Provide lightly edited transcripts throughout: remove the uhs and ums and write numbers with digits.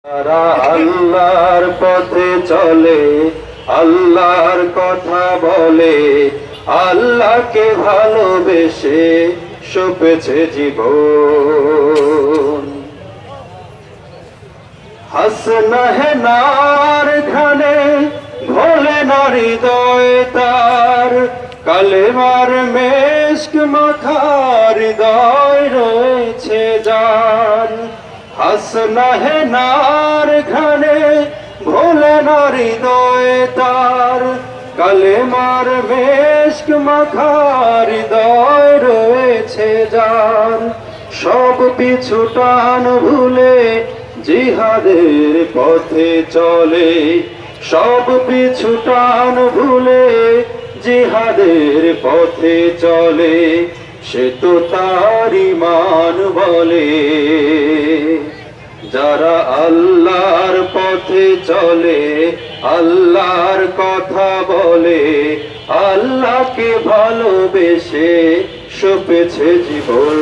যারা আল্লাহর পথে চলে, আল্লাহর কথা বলে, আল্লাহকে ভালোবেসে সপেছে জীবন। হাসনা হে নার ঘানে ভোলে না হৃদয় তার, কালেমার মেশক মাখা হৃদয় রয়েছে যার। হাসনা হে নার ঘানে ভোলে না হৃদয় তার, কালেমার মেশক মাখা হৃদয় রয়েছে যার। সব পিছু টান ভুলে জিহাদের পথে চলে, সব পিছু টান ভুলে জিহাদের পথে চলে, সে তো তার ঈমান বলে। যারা আল্লাহর পথে চলে, আল্লাহর কথা বলে, আল্লাহকে ভালোবেসে সপেছে জীবন।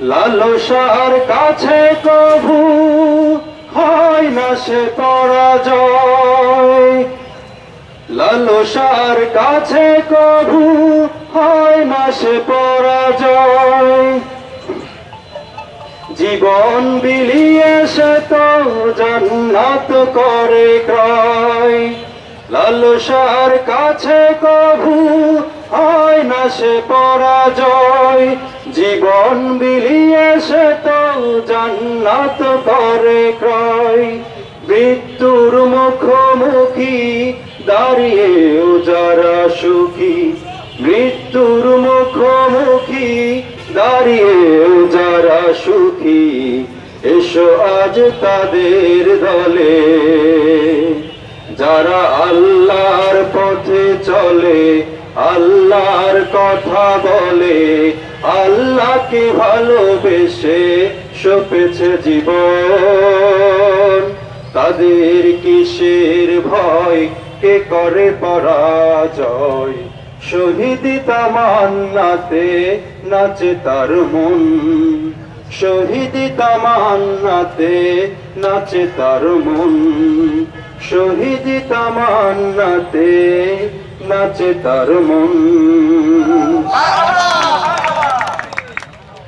লালসার কাছে কভু হয় না সে পরাজয়, লালসার কাছে কভু হয় না সে পরাজয়। জীবন বিলিয়ে সে তো জান্নাত করে ক্রয়, লালসার কাছে কভু হয় না সে পরাজয়। জীবন বিলিয়ে সে তো জান্নাত করে ক্রয়। মৃত্যুর মুখোমুখি দাঁড়িয়েও যারা সুখী, মৃত্যুর মুখোমুখি দাঁড়িয়েও যারা সুখী, এসো আজ তাদের দলে। যারা আল্লাহর পথে চলে, আল্লাহর কথা বলে, আল্লাহকে ভালোবেসে সপেছে জীবন। তাদের কিসের ভয়, কে করে পরাজয়, শহীদ তামান্নাতে নাচে তার মন, শহীদ তামান্নাতে নাচে তার মন, শহীদ তামান্নাতে নাচে তার মন।